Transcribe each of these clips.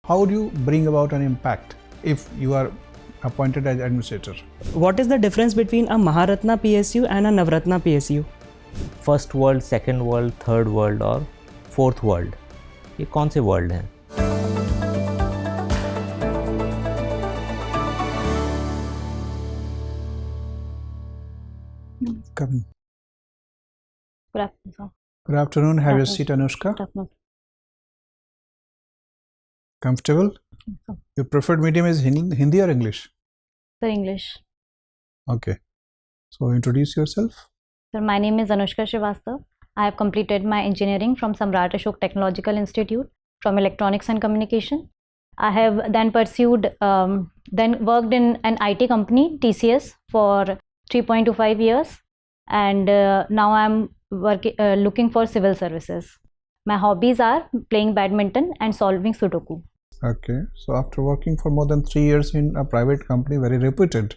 how do you bring about an impact if you are appointed as administrator? What is the difference between a Maharatna PSU and a Navratna PSU? First world, second world, third world और fourth world, ये कौन से world हैं? Come. Good afternoon, sir. Good afternoon. Have your Good seat, Anushka. Good afternoon. Comfortable? Sir. Your preferred medium is Hindi or English? Sir, English. Okay. So introduce yourself. Sir, my name is Anushka Shrivastava. I have completed my engineering from Samrat Ashok Technological Institute from Electronics and Communication. I have then pursued, then worked in an IT company, TCS, for 3.25 years, and now I'm looking for civil services. My hobbies are playing badminton and solving Sudoku. Okay. So after working for more than 3 years in a private company, very reputed,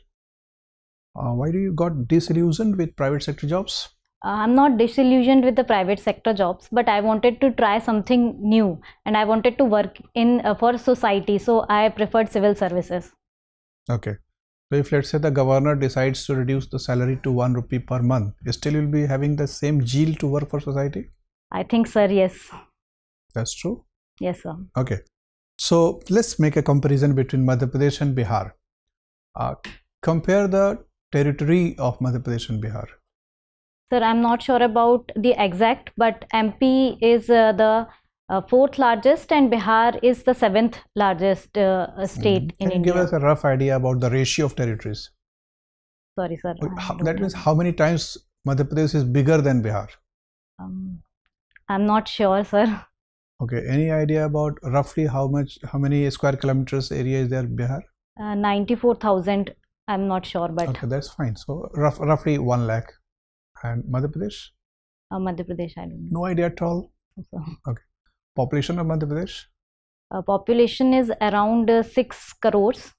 why do you got disillusioned with private sector jobs? I'm not disillusioned with the private sector jobs, but I wanted to try something new, and I wanted to work in for society, so I preferred civil services. Okay. So if let's say the governor decides to reduce the salary to 1 rupee per month, still you'll be having the same zeal to work for society? I think, sir, yes. That's true? Yes, sir. Okay. So let's make a comparison between Madhya Pradesh and Bihar. Compare the territory of Madhya Pradesh and Bihar. Sir, I'm not sure about the exact, but MP is the 4th largest and Bihar is the 7th largest state in Can you India. give us a rough idea about the ratio of territories? Sorry, sir. That means how many times Madhya Pradesh is bigger than Bihar? I'm not sure, sir. Okay. Any idea about roughly how many square kilometers area is there Bihar? 94,000. I'm not sure, but Okay, that's fine. So roughly 1 lakh. And Madhya Pradesh? Madhya Pradesh, I don't know. No idea at all. So, Okay. Population of Madhya Pradesh population is around 6 crores.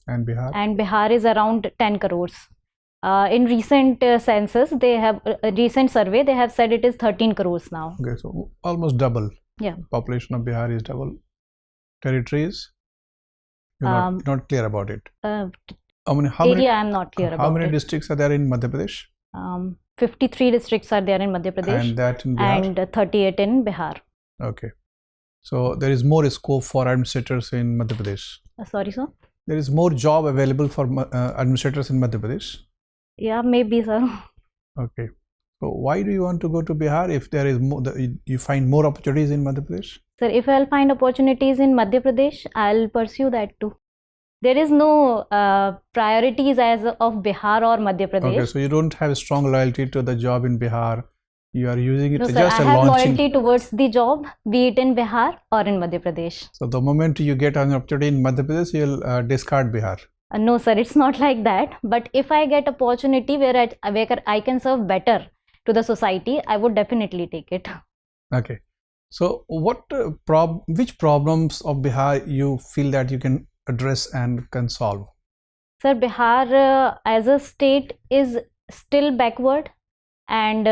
and Bihar? And Bihar is around 10 crores. In recent census, they have recent survey, they have said it is 13 crores now. Okay, so almost double. Yeah. Population of Bihar is double. Territories? You're not clear about it. How many I'm not clear about how many it. districts are there in Madhya Pradesh? 53 districts are there in Madhya Pradesh And that in Bihar? and 38 in Bihar. Okay. So there is more scope for administrators in Madhya Pradesh. Sorry, sir? There is more job available for administrators in Madhya Pradesh. Yeah, maybe, sir. Okay. So why do you want to go to Bihar if there is more, you find more opportunities in Madhya Pradesh? Sir, if I'll find opportunities in Madhya Pradesh, I'll pursue that too. There is no priorities as of Bihar or Madhya Pradesh. Okay, so you don't have strong loyalty to the job in Bihar. You are using it No, sir, just I a have launching. loyalty towards the job, be it in Bihar or in Madhya Pradesh. So the moment you get an opportunity in Madhya Pradesh, you'll discard Bihar. No, sir, it's not like that. But if I get opportunity where I can serve better to the society, I would definitely take it. Okay. So what which problems of Bihar you feel that you can address and can solve? Sir, Bihar as a state is still backward and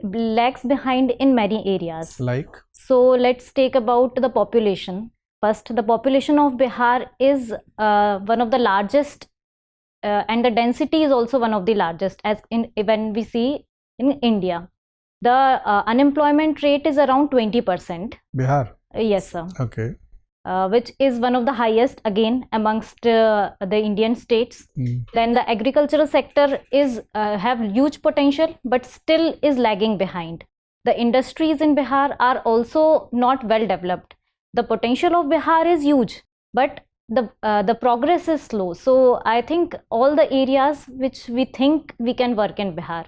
lags behind in many areas. Like? So let's take about the population. First, the population of Bihar is one of the largest and the density is also one of the largest as when we see in India. The unemployment rate is around 20%. Bihar? Yes, sir. Okay. Which is one of the highest again amongst the Indian states. Then the agricultural sector is have huge potential but still is lagging behind. The industries in Bihar are also not well developed. The potential of Bihar is huge, but the progress is slow. So I think all the areas which we think we can work in Bihar.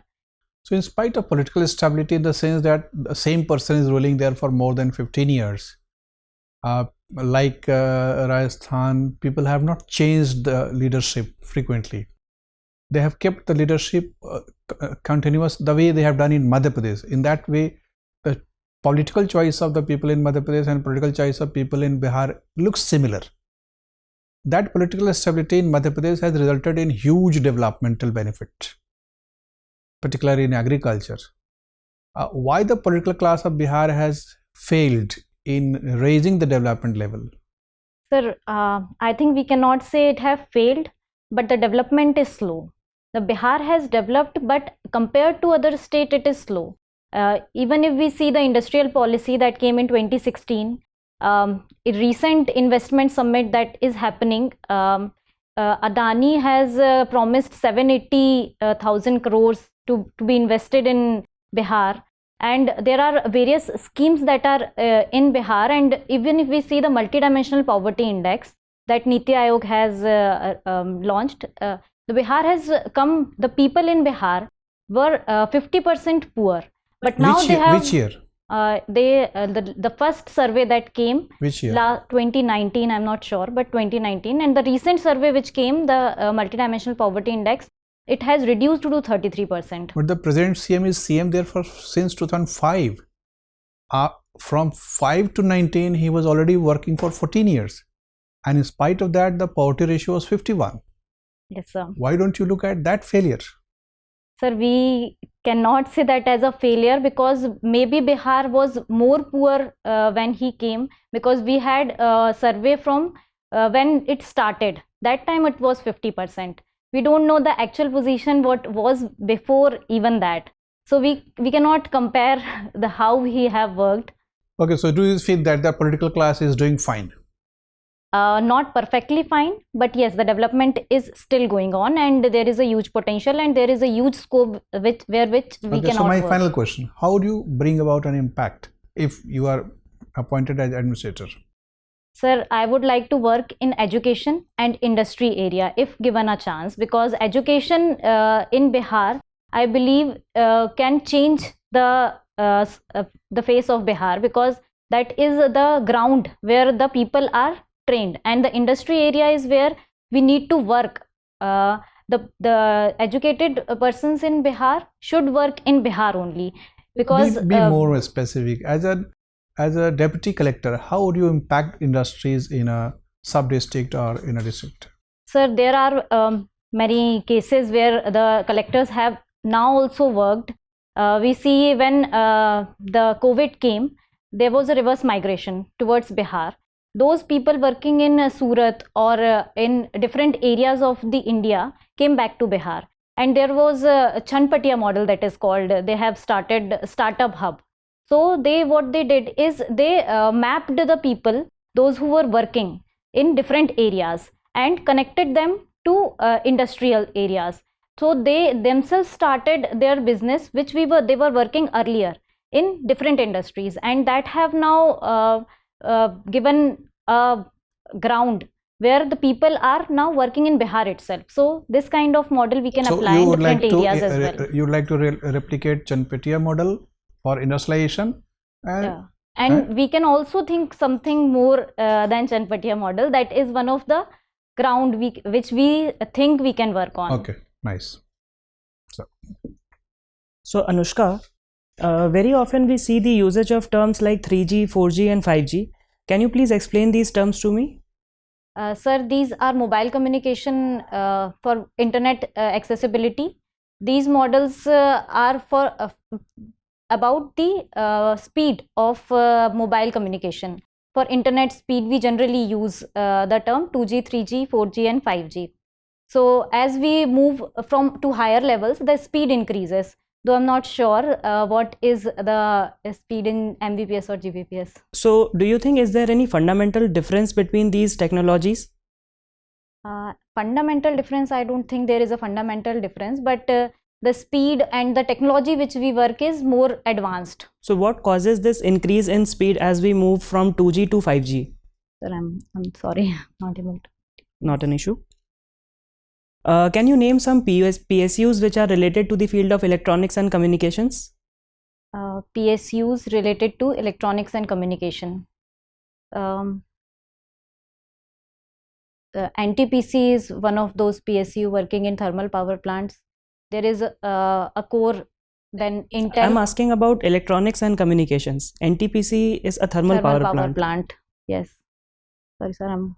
So in spite of political stability, in the sense that the same person is ruling there for more than 15 years, like Rajasthan, people have not changed the leadership frequently. They have kept the leadership continuous the way they have done in Madhya Pradesh. In that way, the political choice of the people in Madhya Pradesh and political choice of people in Bihar looks similar. That political stability in Madhya Pradesh has resulted in huge developmental benefit, particularly in agriculture. Why the political class of Bihar has failed in raising the development level? Sir, I think we cannot say it have failed, but the development is slow. The Bihar has developed, but compared to other state, it is slow. Even if we see the industrial policy that came in 2016, a recent investment summit that is happening, Adani has promised 780,000 crores to be invested in Bihar. And there are various schemes that are in Bihar, and even if we see the multidimensional poverty index that NITI Aayog has launched, the Bihar has come, the people in Bihar were 50% poor, but now Which they year, have which year? The first survey that came, Which year? 2019, I'm not sure, but 2019, and the recent survey which came, the multidimensional poverty index, it has reduced to 33%. But the present CM is CM there for since 2005. From 5 to 19, he was already working for 14 years. And in spite of that, the poverty ratio was 51. Yes, sir. Why don't you look at that failure? Sir, we cannot say that as a failure, because maybe Bihar was more poor when he came, because we had a survey from when it started. That time it was 50%. We don't know the actual position what was before even that. So we cannot compare the how he have worked. Okay, so do you feel that the political class is doing fine? Not perfectly fine, but yes, the development is still going on, and there is a huge potential, and there is a huge scope which we cannot so my work. final question, how do you bring about an impact if you are appointed as administrator? Sir, I would like to work in education and industry area if given a chance, because education in Bihar, I believe, can change the face of Bihar, because that is the ground where the people are trained, and the industry area is where we need to work. The educated persons in Bihar should work in Bihar only, because be more specific. As a deputy collector, how would you impact industries in a sub-district or in a district? Sir, there are many cases where the collectors have now also worked. We see when the COVID came, there was a reverse migration towards Bihar. Those people working in Surat or in different areas of the India came back to Bihar. And there was a Chanpatia model that is called, they have started Startup Hub. So what they did is they mapped the people, those who were working in different areas, and connected them to industrial areas. So they themselves started their business, which they were working earlier in different industries, and that have now given a ground where the people are now working in Bihar itself. So this kind of model we can apply in different areas as well. You would like to replicate Chanpatia model for industrialization? And we can also think something more than Chanpatia model. That is one of the ground which we think we can work on. Okay, nice. So Anushka, very often we see the usage of terms like 3G, 4G and 5G. Can you please explain these terms to me? Sir, these are mobile communication for internet accessibility. These models are for about the speed of mobile communication. For internet speed, we generally use the term 2G, 3G, 4G and 5G. So as we move to higher levels, the speed increases. Though I'm not sure what is the speed in Mbps or Gbps. So do you think is there any fundamental difference between these technologies? Fundamental difference, I don't think there is a fundamental difference, but the speed and the technology which we work is more advanced. So what causes this increase in speed as we move from 2G to 5G? Sir, I'm sorry, not able to. Not an issue. Can you name some PSUs which are related to the field of electronics and communications? PSUs related to electronics and communication. The NTPC is one of those PSU working in thermal power plants. There is a core, then Intel. I'm asking about electronics and communications. NTPC is a thermal power plant. Yes. Sorry, sir.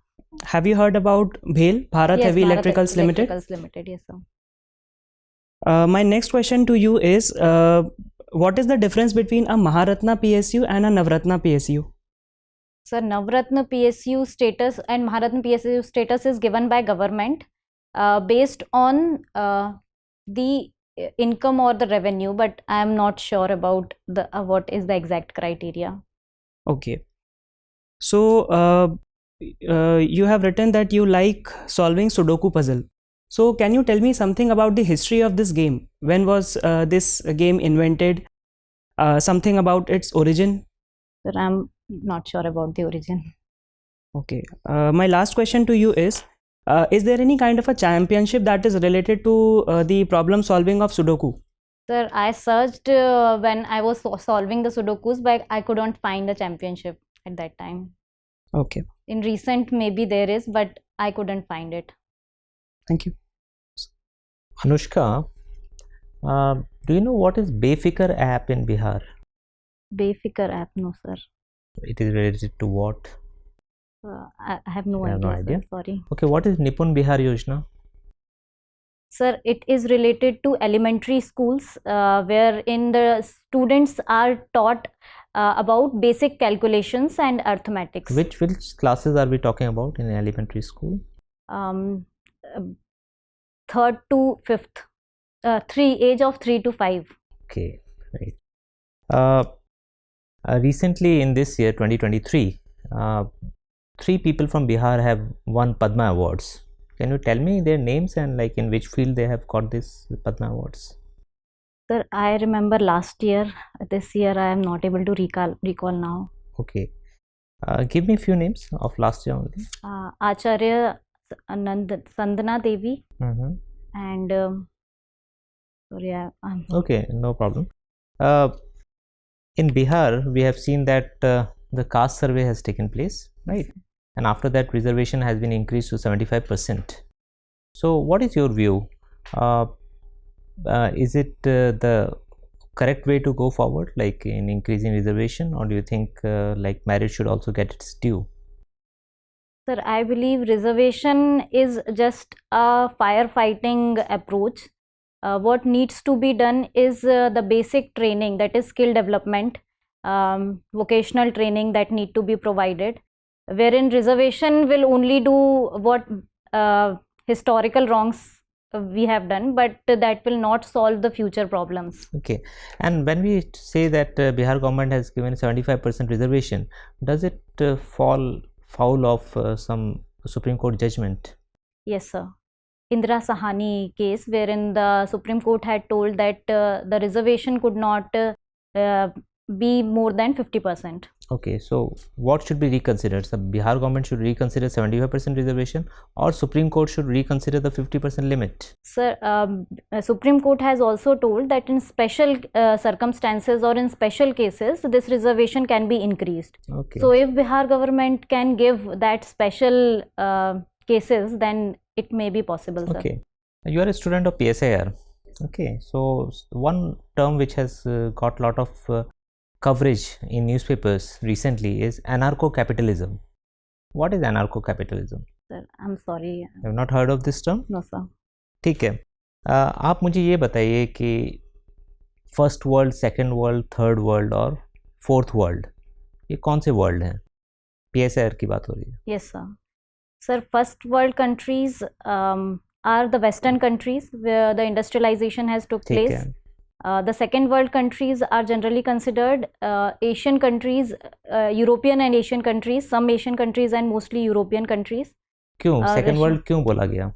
Have you heard about BHEL, Bharat Heavy Electricals Limited? Limited, yes, sir. My next question to you is, what is the difference between a Maharatna PSU and a Navratna PSU? Sir, Navratna PSU status and Maharatna PSU status is given by government based on the income or the revenue, but I am not sure about the what is the exact criteria. Okay. So you have written that you like solving Sudoku puzzle. So can you tell me something about the history of this game? When was this game invented? Something about its origin? Sir, I am not sure about the origin. Okay. My last question to you is there any kind of a championship that is related to the problem solving of Sudoku? Sir, I searched when I was solving the Sudokus, but I couldn't find a championship at that time. Okay. In recent, maybe there is, but I couldn't find it. Thank you. Anushka, do you know what is Befikar app in Bihar? Befikar app, no sir. It is related to what? I have no You have no idea, idea? sir. Sorry. Okay, what is Nipun Bihar Yojana? Sir, it is related to elementary schools wherein the students are taught about basic calculations and arithmetics. Which classes are we talking about in elementary school? Third to fifth, age of 3 to 5. Okay, right. Recently in this year 2023, 3 people from Bihar have won Padma Awards. Can you tell me their names and like in which field they have got this Padma Awards? Sir, I remember last year. This year I am not able to recall now. Okay. Give me a few names of last year only. Acharya Sandana Devi and sorry, Okay, no problem. In Bihar, we have seen that the caste survey has taken place, right? And after that, reservation has been increased to 75%. So, what is your view? Is it the correct way to go forward, like in increasing reservation, or do you think like merit should also get its due? Sir, I believe reservation is just a firefighting approach. What needs to be done is the basic training, that is skill development, vocational training that need to be provided, wherein reservation will only do what historical wrongs we have done, but that will not solve the future problems. Okay, and when we say that Bihar government has given 75% reservation, does it fall foul of some Supreme Court judgment? Yes, sir. Indira Sahani case, wherein the Supreme Court had told that the reservation could not be more than 50%. Okay, so what should be reconsidered? The Bihar government should reconsider 75% reservation, or Supreme Court should reconsider the 50% limit? Sir, Supreme Court has also told that in special circumstances or in special cases, this reservation can be increased. Okay. So if Bihar government can give that special cases, then it may be possible, sir. Okay, you are a student of PSIR. Okay, so one term which has got a lot of coverage in newspapers recently is anarcho-capitalism. What is anarcho-capitalism? Sir, I'm sorry. You have not heard of this term? No, sir. ठीक है, आप मुझे ये बताइए कि first world, second world, third world और fourth world, ये कौन से वर्ल्ड हैं? PSIR की बात हो रही है. Yes, sir. Sir, first world countries are the Western countries where the industrialization has took ठीक place. है. The second world countries are generally considered Asian countries, European and Asian countries, some Asian countries and mostly European countries. क्यों second Russia. World क्यों बोला गया?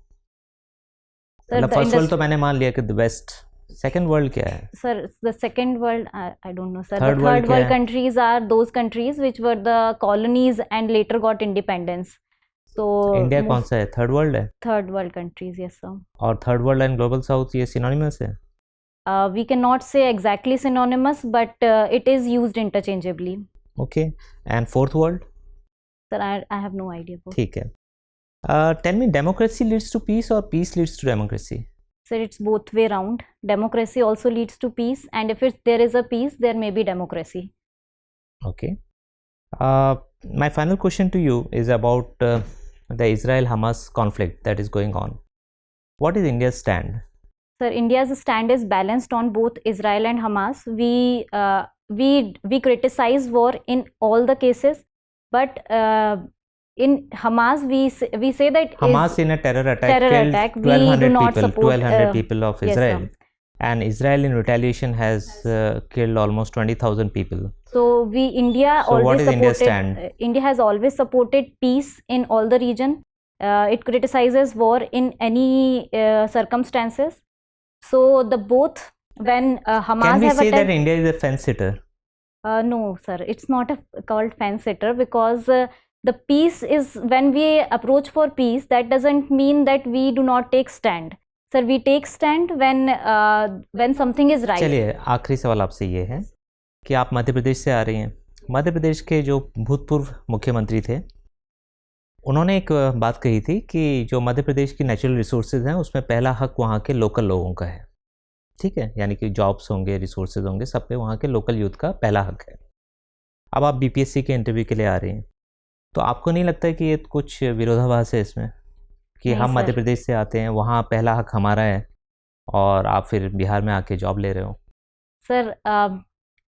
Sir, मतलब the first world तो मैंने मान लिया कि द वेस्ट, सेकंड वर्ल्ड क्या है? Sir, the second world, I don't know, sir. Third The world third क्या world है? countries are those countries which were the colonies and later got independence. So India कौन सा है? Third world है? third world countries, yes, sir. और third world and global south ये synonymous है? We cannot say exactly synonymous, but it is used interchangeably. Okay, and fourth world? Sir, I have no idea about. ठीक है. Tell me, democracy leads to peace or peace leads to democracy? Sir, it's both way round. Democracy also leads to peace, and if there is a peace, there may be democracy. Okay. My final question to you is about the Israel-Hamas conflict that is going on. What is India's stand? Sir, India's stand is balanced on both Israel and Hamas. We criticize war in all the cases, but in Hamas we say that Hamas in a terror attack killed 1200 people of Israel. Yes, and Israel in retaliation has killed almost 20,000 people. So India So always what is India's supported. stand? India has always supported peace in all the region. It criticizes war in any circumstances. So the both when Hamas Can we have say attacked, that India is a fence sitter? no, sir, it's not called fence sitter, because the peace is, when we approach for peace, that doesn't mean that we do not take stand. Sir, we take stand when something is right. चलिए आखिरी सवाल आपसे ये है कि आप मध्य प्रदेश से आ रही हैं। मध्य प्रदेश के जो भूतपूर्व मुख्यमंत्री थे, उन्होंने एक बात कही थी कि जो मध्य प्रदेश की नेचुरल रिसोर्सेज हैं उसमें पहला हक वहाँ के लोकल लोगों का है। ठीक है, यानी कि जॉब्स होंगे, रिसोर्सेज होंगे, सब पे वहाँ के लोकल यूथ का पहला हक है। अब आप बीपीएससी के इंटरव्यू के लिए आ रही हैं, तो आपको नहीं लगता है कि ये कुछ विरोधाभास है इसमें कि नहीं हम सर। मध्य प्रदेश से आते हैं, वहाँ पहला हक हमारा है और आप फिर बिहार में आके जॉब ले रहे हो? सर,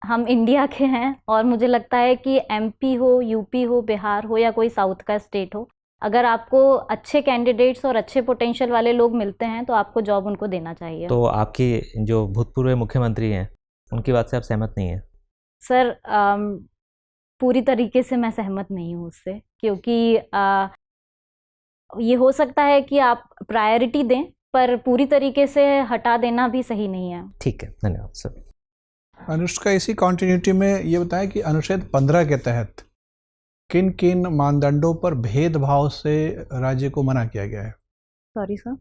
हम इंडिया के हैं और मुझे लगता है कि एमपी हो, यूपी हो, बिहार हो या कोई साउथ का स्टेट हो, अगर आपको अच्छे कैंडिडेट्स और अच्छे पोटेंशियल वाले लोग मिलते हैं तो आपको जॉब उनको देना चाहिए। तो आपकी जो भूतपूर्व मुख्यमंत्री हैं उनकी बात से आप सहमत नहीं हैं? सर, पूरी तरीके से मैं सहमत नहीं हूँ उससे, क्योंकि ये हो सकता है कि आप प्रायोरिटी दें पर पूरी तरीके से हटा देना भी सही नहीं है। ठीक है, धन्यवाद सर। अनुष्का, इसी कॉन्टिन्यूटी में ये बताएं कि अनुच्छेद 15 के तहत किन किन मानदंडों पर भेदभाव से राज्य को मना किया गया है? Sorry sir.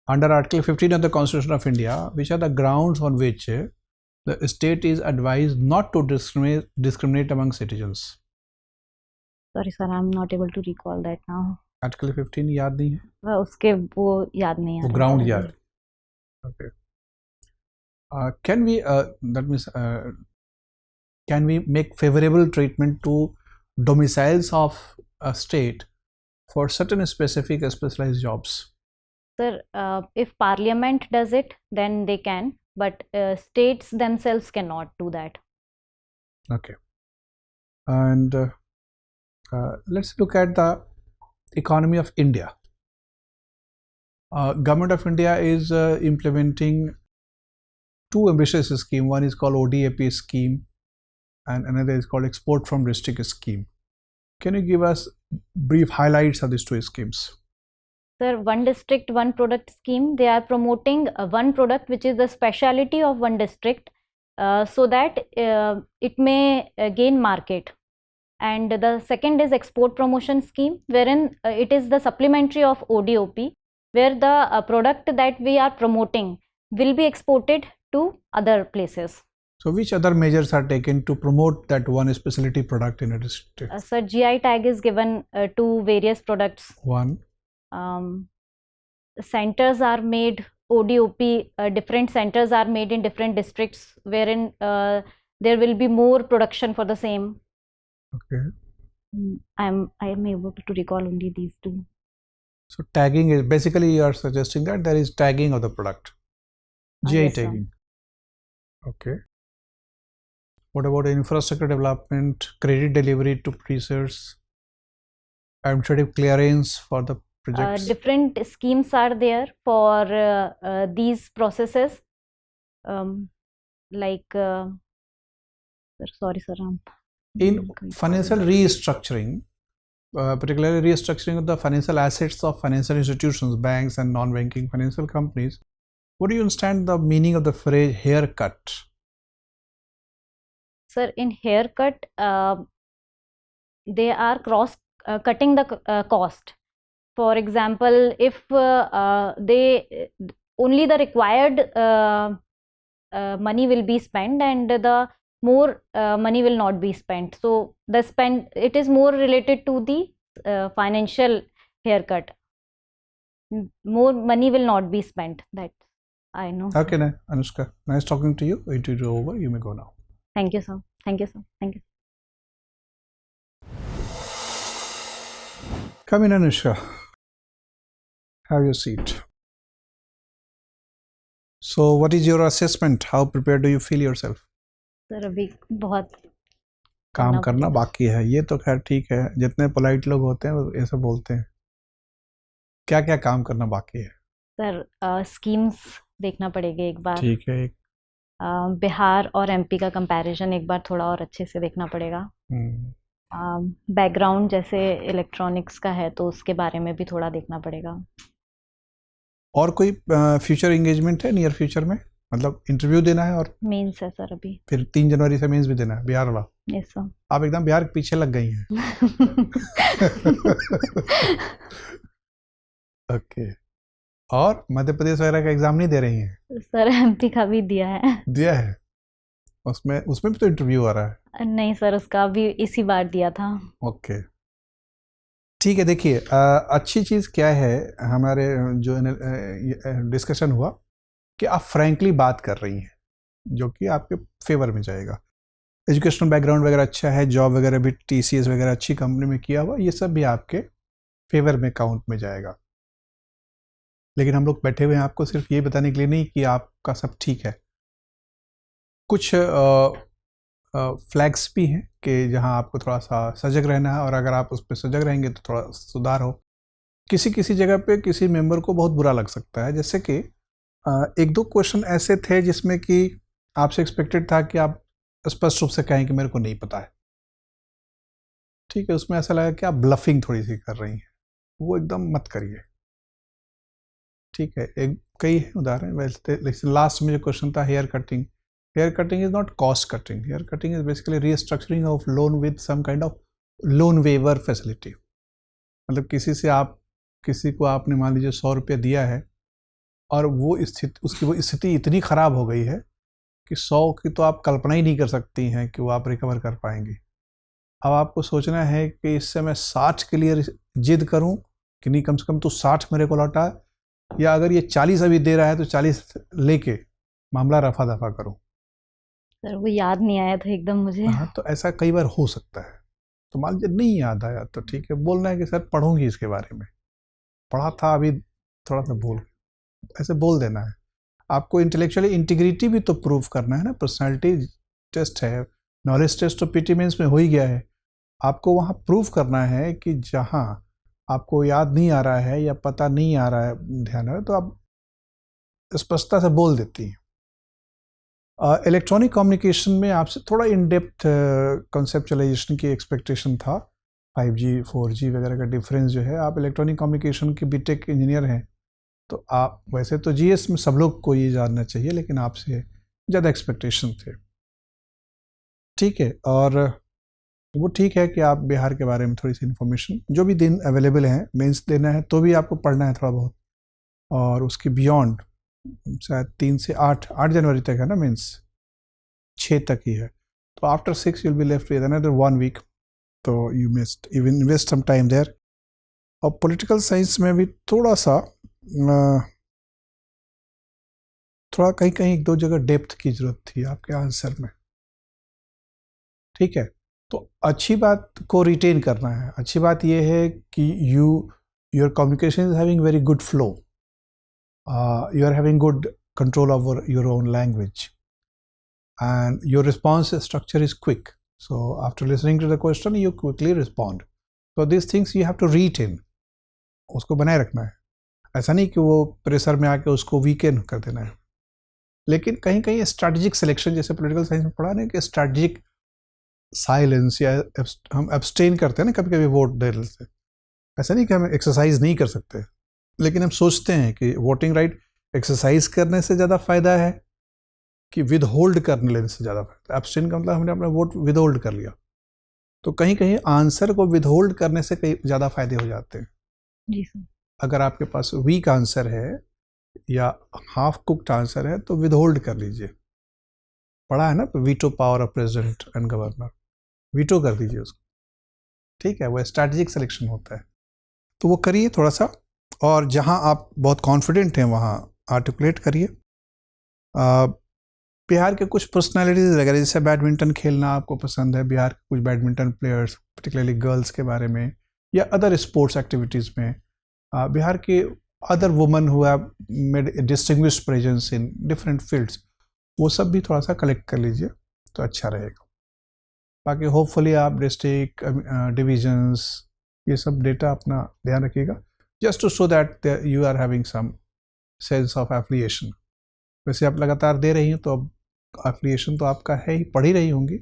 Under Article 15 of the Constitution of India, which are the grounds on which the state is advised not to discriminate among citizens? Sorry sir, I am not able to recall that now. Article 15 याद नहीं है? उसके वो याद नहीं आ वो रहा। Ground याद है। Okay. Can we that means can we make favorable treatment to domiciles of a state for certain specific specialized jobs? Sir, if Parliament does it, then they can, but states themselves cannot do that. Okay. And let's look at the economy of India. Government of India is implementing two ambitious schemes. One is called ODAP scheme and another is called Export from District scheme. Can you give us brief highlights of these two schemes? Sir, one district, one product scheme, they are promoting one product which is the speciality of one district, so that it may gain market. And the second is export promotion scheme, wherein it is the supplementary of ODOP, where the product that we are promoting will be exported to other places. So which other measures are taken to promote that one specialty product in a district? Sir, GI tag is given to various products. One. Centers are made, ODOP, different centers are made in different districts, wherein there will be more production for the same. Okay. I am able to recall only these two. So tagging is basically, you are suggesting that there is tagging of the product, GI Yes, sir. tagging. Okay. What about infrastructure development, credit delivery to producers, administrative clearance for the projects? Different schemes are there for these processes, like sorry sir, In financial restructuring, particularly restructuring of the financial assets of financial institutions, banks and non-banking financial companies, what do you understand the meaning of the phrase haircut? Sir, in haircut, they are cutting the cost. For example, if they only the required money will be spent and the more money will not be spent. So it is more related to the financial haircut. More money will not be spent. That I know. Okay, Anushka, nice talking to you. Interview over. You may go now. Thank you, sir. Thank you, sir. Thank you. Come in, Anushka. Have your seat. So, what is your assessment? How prepared do you feel yourself? Sir, अभी बहुत काम करना पड़ेगा। बाकी है, ये तो खैर ठीक है, जितने पोलाइट लोग होते हैं वो ऐसा बोलते हैं। क्या क्या काम करना बाकी है? सर स्कीम्स देखना पड़ेगा एक बार, ठीक है। बिहार और एमपी का कंपैरिजन एक बार थोड़ा और अच्छे से देखना पड़ेगा। हम्म, बैकग्राउंड जैसे इलेक्ट्रॉनिक्स का है तो उसके बारे में भी थोड़ा देखना पड़ेगा। और कोई फ्यूचर एंगेजमेंट है नियर फ्यूचर में? मतलब इंटरव्यू देना है और मेंस है सर अभी। फिर 3 जनवरी से मेंस भी देना है, बिहार वाला? Yes sir. आप एकदम बिहार के पीछे लग गई हैं। ओके। और मध्य प्रदेश वगैरह का एग्जाम नहीं दे रही हैं? सर एमपी का भी दिया है। दिया है, उसमें उसमें भी तो इंटरव्यू आ रहा है। नहीं सर, उसका भी इसी बार दिया था। ओके, ठीक है। देखिए अच्छी चीज़ क्या है, हमारे जो डिस्कशन हुआ कि आप फ्रैंकली बात कर रही हैं, जो कि आपके फेवर में जाएगा। एजुकेशनल बैकग्राउंड वगैरह अच्छा है, जॉब वगैरह भी टीसीएस वगैरह अच्छी कंपनी में किया हुआ, ये सब भी आपके फेवर में काउंट में जाएगा। लेकिन हम लोग बैठे हुए हैं आपको सिर्फ ये बताने के लिए नहीं कि आपका सब ठीक है। कुछ फ्लैग्स भी हैं कि जहां आपको थोड़ा सा सजग रहना है, और अगर आप उस पर सजग रहेंगे तो थोड़ा सुधार हो। किसी किसी जगह पे किसी मेंबर को बहुत बुरा लग सकता है, जैसे कि 1-2 क्वेश्चन ऐसे थे जिसमें कि आपसे एक्सपेक्टेड था कि आप स्पष्ट रूप से कहें कि मेरे को नहीं पता है। ठीक है, उसमें ऐसा लगा कि आप ब्लफिंग थोड़ी सी कर रही हैं, वो एकदम मत करिए। ठीक है, एक कई उदाहरण वैसे लास्ट में जो क्वेश्चन था hair cutting. Hair cutting is not cost cutting, hair cutting is basically restructuring of loan with some kind of loan waiver facility. मतलब किसी को आपने मान लीजिए 100 रुपये दिया है, और उसकी वो स्थिति इतनी ख़राब हो गई है कि 100 की तो आप कल्पना ही नहीं कर सकती हैं कि वो आप रिकवर कर पाएंगी। अब आपको सोचना है कि इससे मैं 60 के लिए जिद करूं कि नहीं, कम से कम तो 60 मेरे को लौटा, या अगर ये 40 अभी दे रहा है तो 40 लेके मामला रफा दफा करूं। सर वो याद नहीं आया था एकदम मुझे। हाँ, तो ऐसा कई बार हो सकता है। तो मान लीजिए नहीं याद आया तो ठीक है, बोलना है कि सर पढ़ूंगी इसके बारे में, पढ़ा था अभी थोड़ा सा भूल, ऐसे बोल देना है। आपको इंटेलेक्चुअली इंटीग्रिटी भी तो प्रूव करना है ना, पर्सनालिटी टेस्ट है, नॉलेज टेस्ट तो पीटी मेंस में हो ही गया है। आपको वहाँ प्रूव करना है कि जहाँ आपको याद नहीं आ रहा है या पता नहीं आ रहा है ध्यान है, तो आप स्पष्टता से बोल देती हैं। इलेक्ट्रॉनिक कम्युनिकेशन में आपसे थोड़ा इन डेप्थ कंसेप्चुअलाइजेशन की एक्सपेक्टेशन था। 5G 4G वगैरह का डिफरेंस जो है, आप इलेक्ट्रॉनिक कम्युनिकेशन के बीटेक इंजीनियर हैं, तो आप वैसे तो जीएस में सब लोग को ये जानना चाहिए, लेकिन आपसे ज़्यादा एक्सपेक्टेशन थे। ठीक है, और वो ठीक है कि आप बिहार के बारे में थोड़ी सी इन्फॉर्मेशन जो भी दिन अवेलेबल है, मेंस देना है तो भी आपको पढ़ना है थोड़ा बहुत, और उसके बियॉन्ड शायद 3 से 8 जनवरी तक है ना मेंस, 6 तक ही है। तो after 6 you'll be left with another 1 week, तो you must even invest some time there। और पॉलिटिकल साइंस में भी थोड़ा सा थोड़ा कहीं कहीं 1-2 जगह डेप्थ की जरूरत थी आपके आंसर में। ठीक है, तो अच्छी बात को रिटेन करना है। अच्छी बात यह है कि your communication is having very good flow, you are having good control over your own language, and your response structure is quick. So after listening to the question you quickly respond. So these things you have to retain, उसको बनाए रखना है। ऐसा नहीं कि वो pressure में आके उसको वीकेंड कर देना है। लेकिन कहीं कहीं स्ट्रैटेजिक सिलेक्शन, जैसे पॉलिटिकल साइंस में पढ़ा नहीं कि स्ट्रैटेजिक साइलेंस, या हम एब्सटेन करते हैं ना कभी कभी वोट देने से। ऐसा नहीं कि हम एक्सरसाइज नहीं कर सकते, लेकिन हम सोचते हैं कि वोटिंग राइट एक्सरसाइज करने से ज़्यादा फायदा है कि विद होल्ड करने लेने से ज़्यादा फायदा। एब्सटेन का मतलब हमने अपना वोट विद होल्ड कर लिया, तो कहीं कहीं आंसर को विद होल्ड करने से कहीं ज़्यादा फायदे हो जाते हैं। जी सर। अगर आपके पास वीक आंसर है या हाफ कुक्ड आंसर है तो विद होल्ड कर लीजिए। पढ़ा है ना veto power of president and governor, veto कर दीजिए उसको। ठीक है, वो स्ट्रैटेजिक सिलेक्शन होता है, तो वो करिए थोड़ा सा, और जहां आप बहुत कॉन्फिडेंट हैं वहां आर्टिकुलेट करिए। बिहार के कुछ पर्सनालिटीज़ वगैरह, जैसे बैडमिंटन खेलना आपको पसंद है, बिहार के कुछ बैडमिंटन प्लेयर्स पर्टिकुलरली गर्ल्स के बारे में, या अदर स्पोर्ट्स एक्टिविटीज़ में, बिहार के other women who have made distinguished presence in different fields, वो सब भी थोड़ा सा कलेक्ट कर लीजिए तो अच्छा रहेगा। बाकी होपफुली आप डिस्ट्रिक्ट डिविजन्स ये सब डेटा अपना ध्यान रखिएगा, just to show that you are having some sense of affiliation. वैसे आप लगातार दे रही हैं तो अब एफिलिएशन तो आपका है ही, पढ़ ही रही होंगी,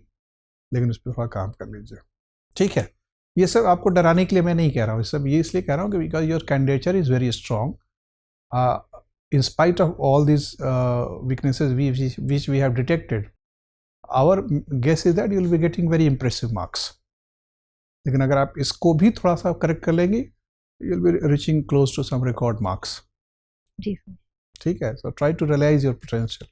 लेकिन उस पर थोड़ा काम कर लीजिए, ठीक है। ये सब आपको डराने के लिए मैं नहीं कह रहा हूँ, ये सब ये इसलिए कह रहा हूँ कि because your candidature is very strong in spite of all these weaknesses which we have detected. Our guess is that you will be getting very impressive marks. लेकिन अगर आप इसको भी थोड़ा सा करेक्ट कर लेंगे, you will be reaching close to some record marks. Ji sir. ठीक है, so try to realize your potential.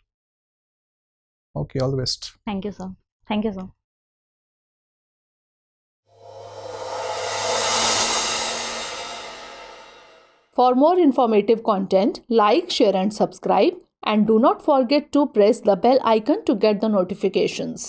Okay, all the best. Thank you sir. Thank you sir. For more informative content, like, share and subscribe, and do not forget to press the bell icon to get the notifications.